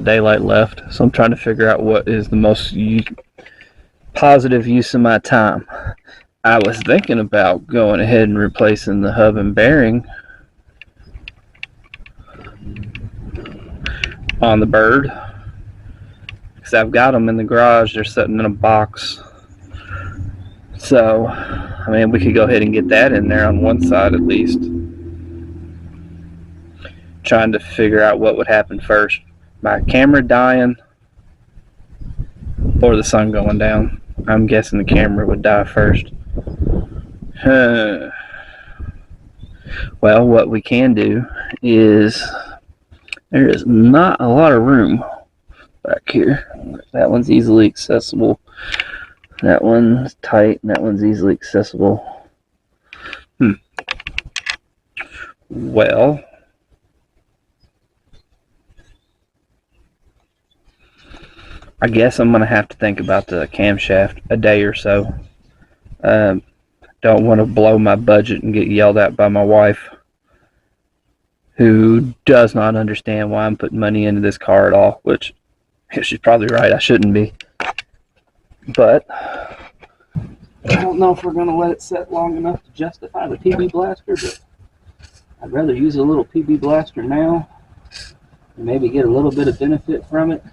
Daylight left, so I'm trying to figure out what is the most positive use of my time. I was thinking about going ahead and replacing the hub and bearing on the Bird, because I've got them in the garage. They're sitting in a box. So, I mean, we could go ahead and get that in there on one side at least. Trying to figure out what would happen first. My camera dying or the sun going down. I'm guessing the camera would die first. Well, what we can do is, there is not a lot of room back here. That one's easily accessible. That one's tight, and that one's easily accessible. Well, I guess I'm going to have to think about the camshaft a day or so. Don't want to blow my budget and get yelled at by my wife, who does not understand why I'm putting money into this car at all, which she's probably right, I shouldn't be. But I don't know if we're going to let it set long enough to justify the PB blaster, but I'd rather use a little PB blaster now and maybe get a little bit of benefit from it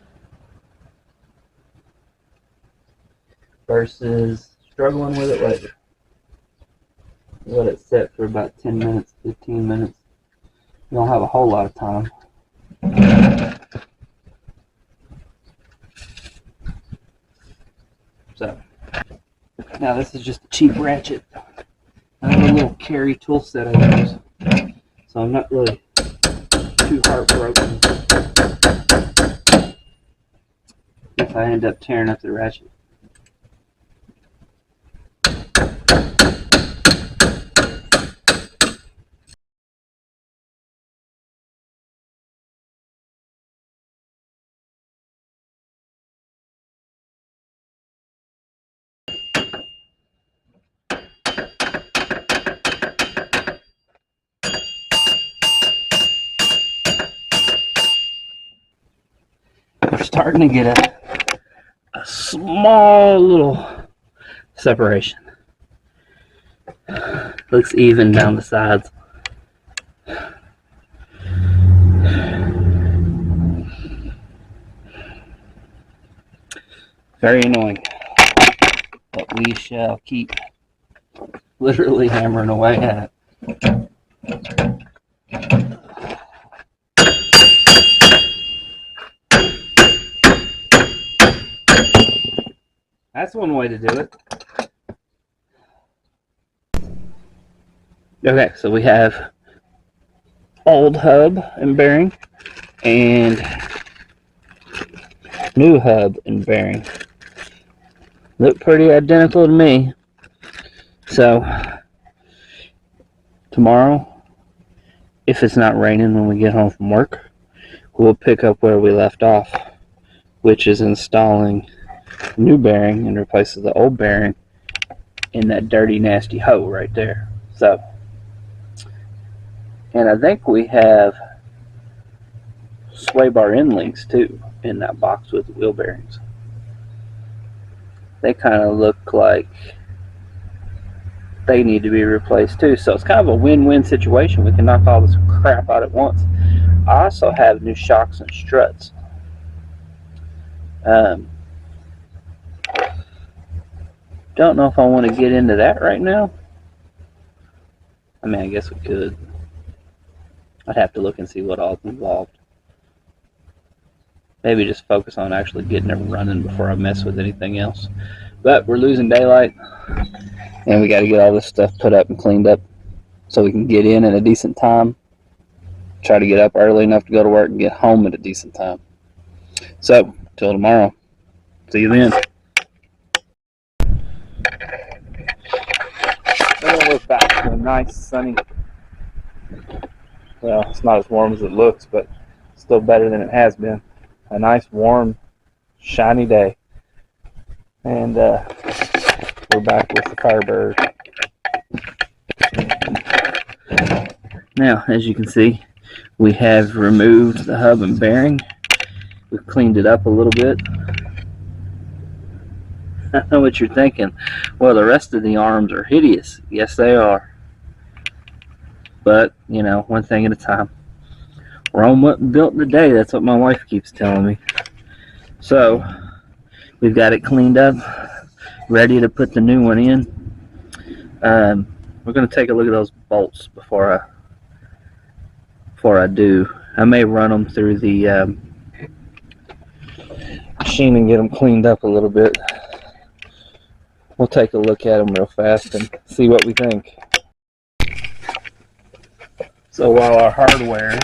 versus struggling with it later. Let it set for about 10 minutes, 15 minutes. You don't have a whole lot of time. So, now this is just a cheap ratchet. I have a little carry tool set I use, so I'm not really too heartbroken if I end up tearing up the ratchet. We're starting to get a small little separation. Looks even down the sides. Very annoying, but we shall keep literally hammering away at it. That's one way to do it. Okay, so we have old hub and bearing and new hub and bearing. Look pretty identical to me. So tomorrow, if it's not raining when we get home from work, we'll pick up where we left off, which is installing new bearing and replaces the old bearing in that dirty nasty hole right there. So, and I think we have sway bar end links too in that box with the wheel bearings. They kind of look like they need to be replaced too, so it's kind of a win-win situation. We can knock all this crap out at once. I also have new shocks and struts. Don't know if I want to get into that right now. I mean, I guess we could. I'd have to look and see what all's involved. Maybe just focus on actually getting it running before I mess with anything else. But we're losing daylight, and we got to get all this stuff put up and cleaned up so we can get in at a decent time. Try to get up early enough to go to work and get home at a decent time. So, till tomorrow. See you then. Well, we're back to a nice sunny, well, it's not as warm as it looks, but still better than it has been. A nice, warm, shiny day. And we're back with the Firebird. Now, as you can see, we have removed the hub and bearing, We've cleaned it up a little bit. I know what you're thinking. Well, the rest of the arms are hideous. Yes, they are. But, you know, one thing at a time. Rome wasn't built in a day. That's what my wife keeps telling me. So, we've got it cleaned up, ready to put the new one in. We're going to take a look at those bolts before I do. I may run them through the machine and get them cleaned up a little bit. We'll take a look at them real fast and see what we think. So while our hardware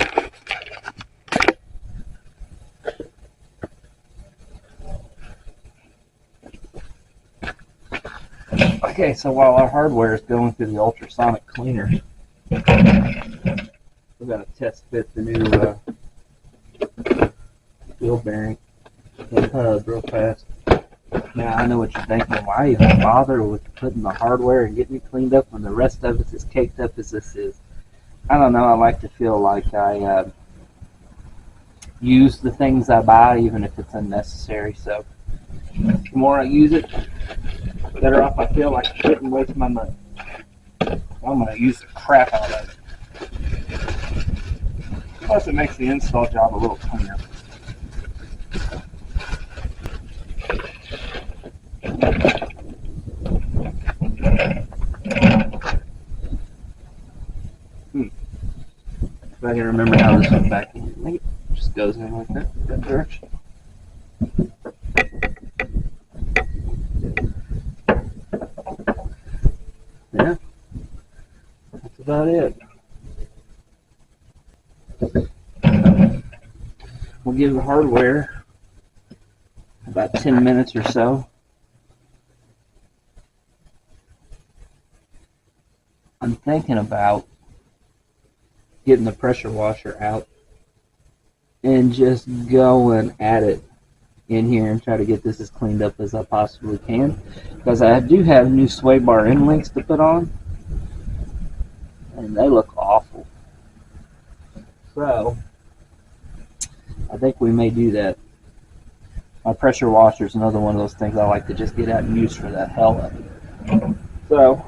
is going through the ultrasonic cleaner, we've got to test fit the new wheel bearing and hub real fast. Now, I know what you're thinking. Why even bother with putting the hardware and getting it cleaned up when the rest of it is caked up as this is? I don't know. I like to feel like I use the things I buy, even if it's unnecessary. So, the more I use it, the better off I feel. Like I shouldn't waste my money. I'm going to use the crap out of it. Plus, it makes the install job a little cleaner. If I can remember how this went back in. I think it just goes in like that direction. Yeah, that's about it. We'll give the hardware about 10 minutes or so. I'm thinking about getting the pressure washer out and just going at it in here and try to get this as cleaned up as I possibly can, because I do have new sway bar end links to put on and they look awful. So I think we may do that. My pressure washer is another one of those things I like to just get out and use for that hell of it. So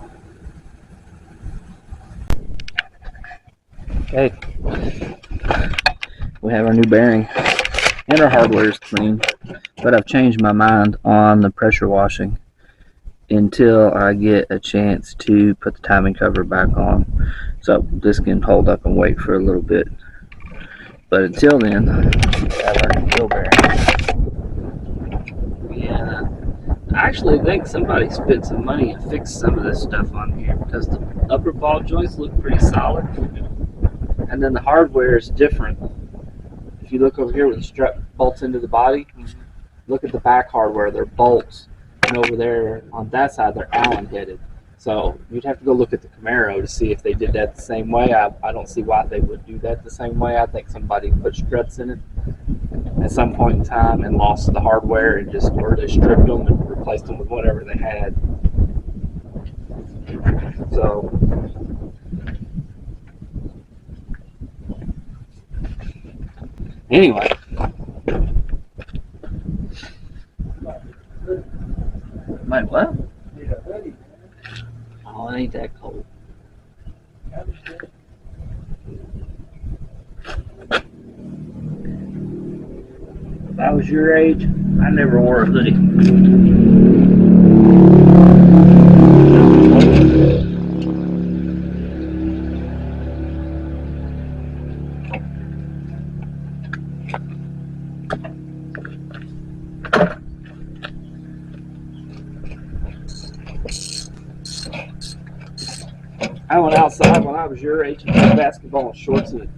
okay, we have our new bearing and our hardware is clean, but I've changed my mind on the pressure washing until I get a chance to put the timing cover back on. So this can hold up and wait for a little bit. But until then, we have our new wheel bearing. Yeah, I actually think somebody spent some money and fixed some of this stuff on here, because the upper ball joints look pretty solid. And then the hardware is different. If you look over here where the strap bolts into the body, look at the back hardware, they're bolts. And over there on that side, they're Allen headed. So you'd have to go look at the Camaro to see if they did that the same way. I don't see why they would do that the same way. I think somebody put struts in it at some point in time and lost the hardware and just, or they stripped them and replaced them with whatever they had. So anyway, might what? Oh, it ain't that cold. If I was your age, I never wore a hoodie. I went outside when I was your age and played basketball in shorts and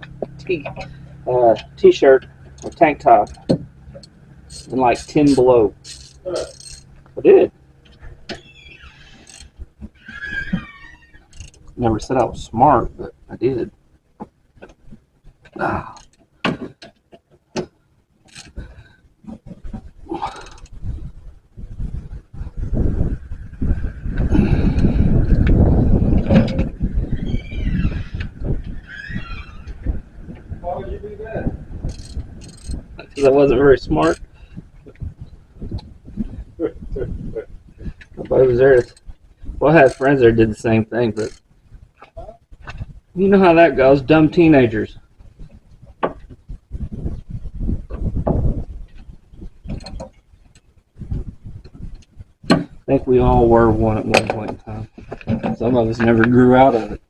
a t-shirt or tank top and like 10 below. I did. Never said I was smart, but I did. Ah. because I wasn't very smart. Nobody was there. Well, I had friends there did the same thing, but you know how that goes. Dumb teenagers. I think we all were one at one point in time. Some of us never grew out of it.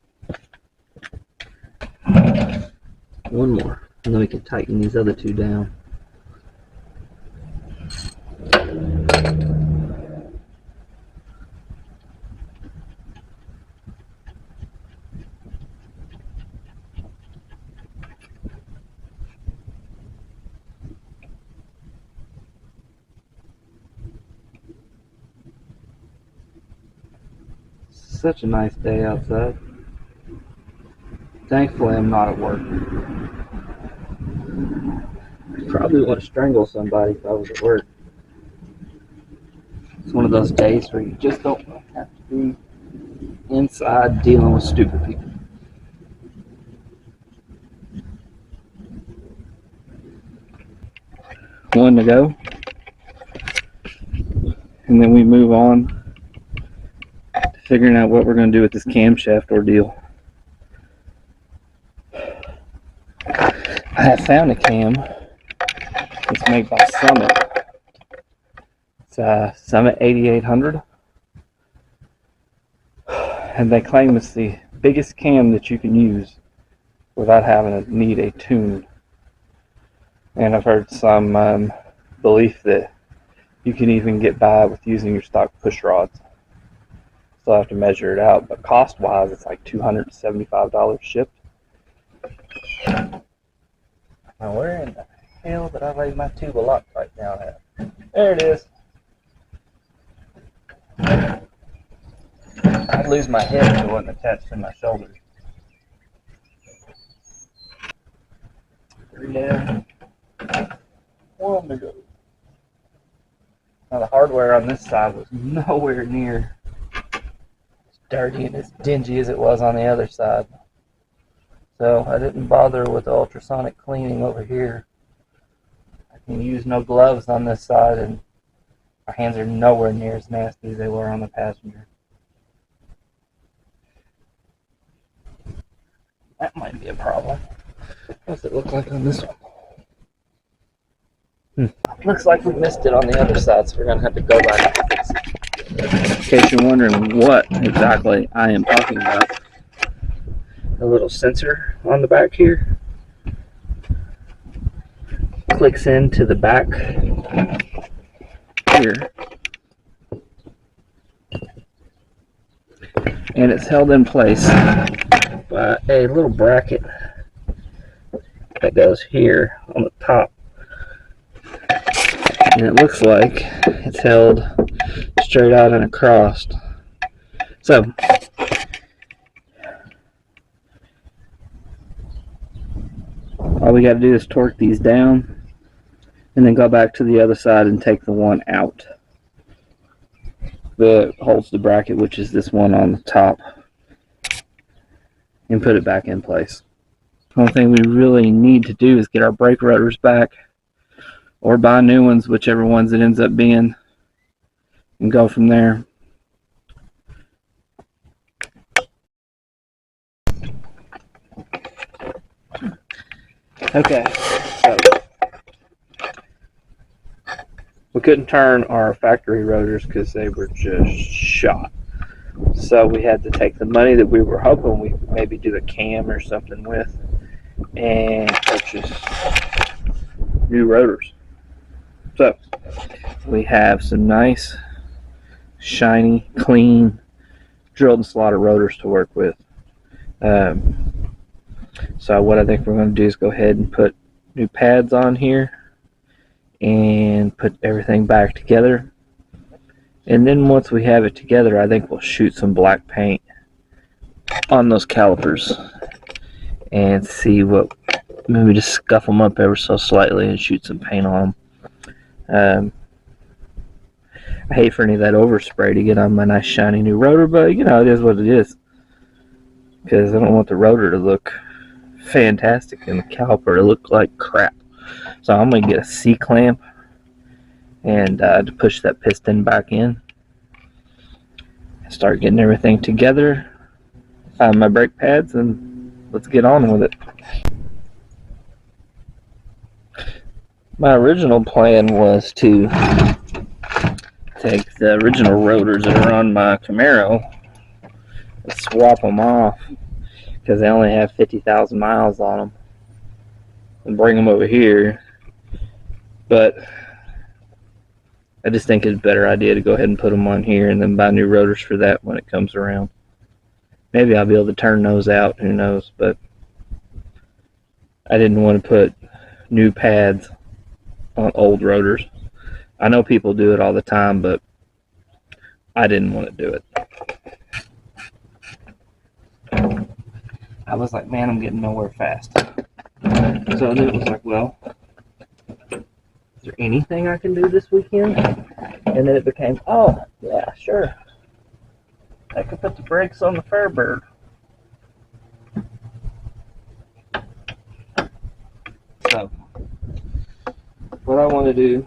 One more, and then we can tighten these other two down. Such a nice day outside. Thankfully, I'm not at work. Probably would strangle somebody if I was at work. It's one of those days where you just don't have to be inside dealing with stupid people. One to go. And then we move on to figuring out what we're going to do with this camshaft ordeal. I have found a cam. It's made by Summit. It's Summit 8800. And they claim it's the biggest cam that you can use without having to need a tune. And I've heard some belief that you can even get by with using your stock push rods. Still have to measure it out, but cost-wise, it's like $275 shipped. Now, where in the hell did I lay my tube of Loctite down at? There it is. I'd lose my head if it wasn't attached to my shoulders. Three down. One to go. Now the hardware on this side was nowhere near as dirty and as dingy as it was on the other side. So I didn't bother with the ultrasonic cleaning over here. I can use no gloves on this side, and my hands are nowhere near as nasty as they were on the passenger. That might be a problem. What's it look like on this one? Looks like we missed it on the other side, so we're going to have to go back and fix it. In case you're wondering what exactly I am talking about, a little sensor on the back here clicks into the back here, and it's held in place by a little bracket that goes here on the top. And it looks like it's held straight out and across. So, all we got to do is torque these down and then go back to the other side and take the one out that holds the bracket, which is this one on the top, and put it back in place. The only thing we really need to do is get our brake rotors back, or buy new ones, whichever ones it ends up being, and go from there. Okay, so we couldn't turn our factory rotors because they were just shot. So we had to take the money that we were hoping we could maybe do a cam or something with and purchase new rotors. So we have some nice, shiny, clean, drilled and slotted rotors to work with. So what I think we're going to do is go ahead and put new pads on here and put everything back together. And then once we have it together, I think we'll shoot some black paint on those calipers and see what, maybe just scuff them up ever so slightly and shoot some paint on them. I hate for any of that overspray to get on my nice shiny new rotor, but you know, it is what it is, because I don't want the rotor to look fantastic and the caliper to look like crap. So I'm going to get a C-clamp and to push that piston back in. Start getting everything together. Find my brake pads and let's get on with it. My original plan was to take the original rotors that are on my Camaro and swap them off because they only have 50,000 miles on them and bring them over here. But I just think it's a better idea to go ahead and put them on here and then buy new rotors for that when it comes around. Maybe I'll be able to turn those out, who knows, but I didn't want to put new pads on old rotors. I know people do it all the time, but I didn't want to do it. I was like, man, I'm getting nowhere fast. So then it was like, well, is there anything I can do this weekend? And then it became, oh, yeah, sure. I could put the brakes on the Firebird. So, what I want to do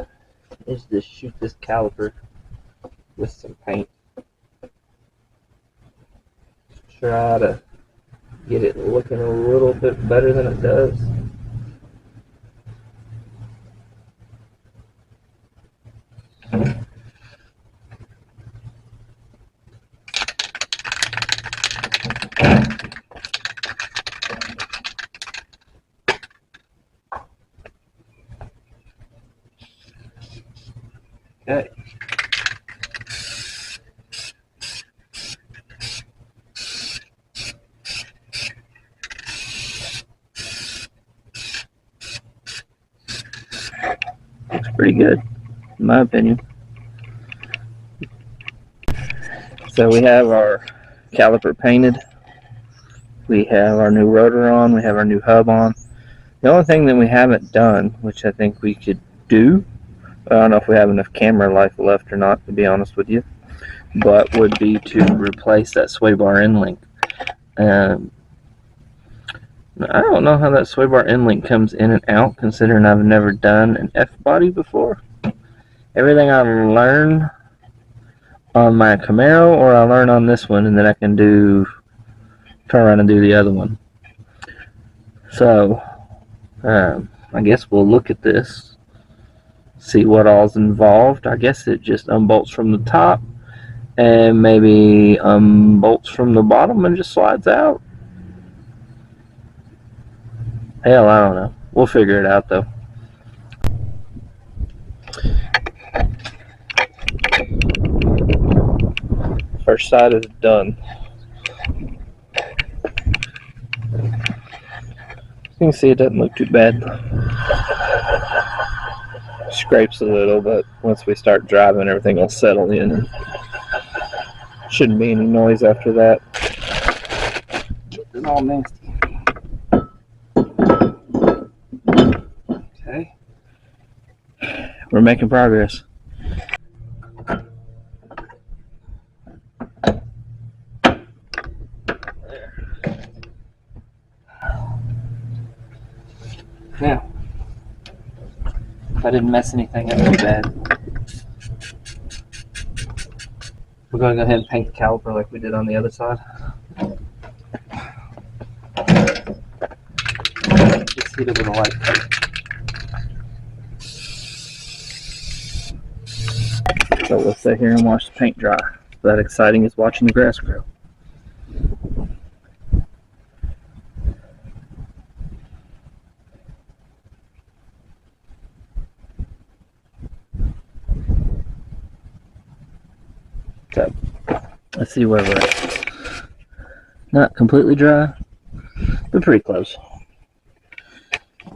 is just shoot this caliper with some paint. Try to get it looking a little bit better than it does. Okay. Looks pretty good, in my opinion. So we have our caliper painted. We have our new rotor on. We have our new hub on. The only thing that we haven't done, which I think we could do, I don't know if we have enough camera life left or not, to be honest with you, but would be to replace that sway bar end link. I don't know how that sway bar end link comes in and out, considering I've never done an F-body before. Everything I learn on my Camaro, or I learn on this one, and then I can turn around and do the other one. So, I guess we'll look at this, see what all's involved. I guess it just unbolts from the top, and maybe unbolts from the bottom and just slides out. Hell, I don't know. We'll figure it out, though. First side is done. You can see it doesn't look too bad. Scrapes a little, but once we start driving, everything will settle in. And shouldn't be any noise after that. Getting all nasty. Okay. We're making progress. Now, if I didn't mess anything up too bad, we're going to go ahead and paint the caliper like we did on the other side. Just hit it with a light touch. So we'll sit here and watch the paint dry. That exciting as watching the grass grow. So, let's see where we're at. Not completely dry, but pretty close.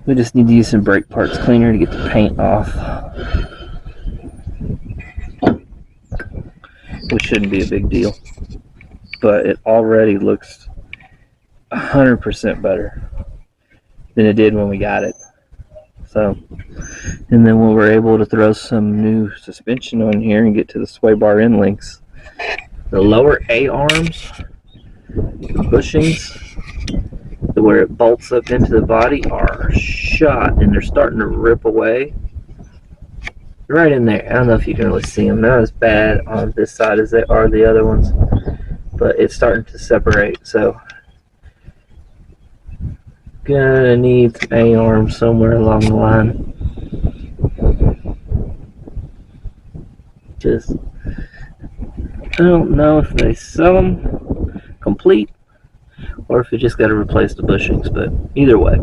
We just need to use some brake parts cleaner to get the paint off. Which shouldn't be a big deal. But it already looks 100% better than it did when we got it. So, and then when we're able to throw some new suspension on here and get to the sway bar end links, the lower A arms, the bushings, where it bolts up into the body are shot, and they're starting to rip away right in there. I don't know if you can really see them. Not as bad on this side as they are the other ones, but it's starting to separate. So gonna need some A-arms somewhere along the line. Just, I don't know if they sell them complete or if you just got to replace the bushings, but either way.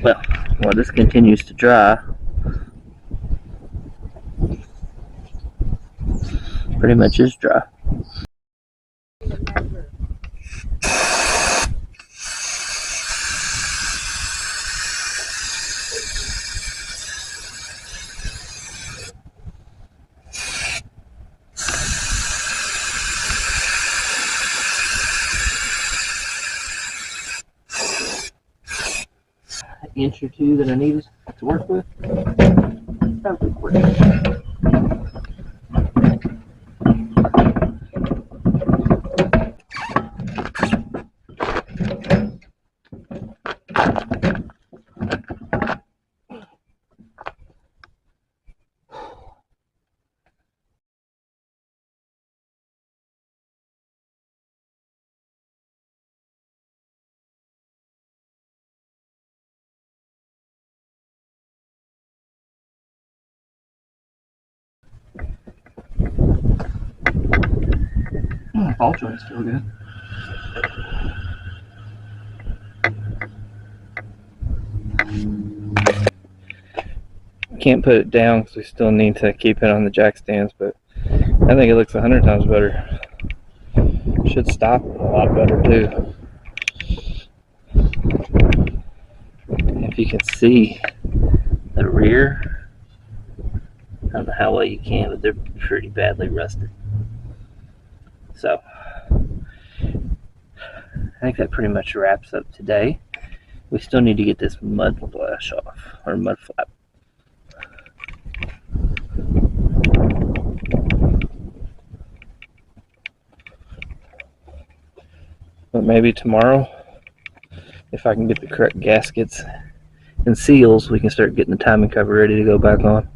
Well, while this continues to dry, pretty much is dry. An inch or two that I needed to work with. That was quick. Ball joint's still good. Can't put it down because we still need to keep it on the jack stands, but I think it looks 100 times better. Should stop a lot better too. If you can see the rear, I don't know how well you can, but they're pretty badly rusted. So I think that pretty much wraps up today. We still need to get this mud flash off, or mud flap. But maybe tomorrow, if I can get the correct gaskets and seals, we can start getting the timing cover ready to go back on.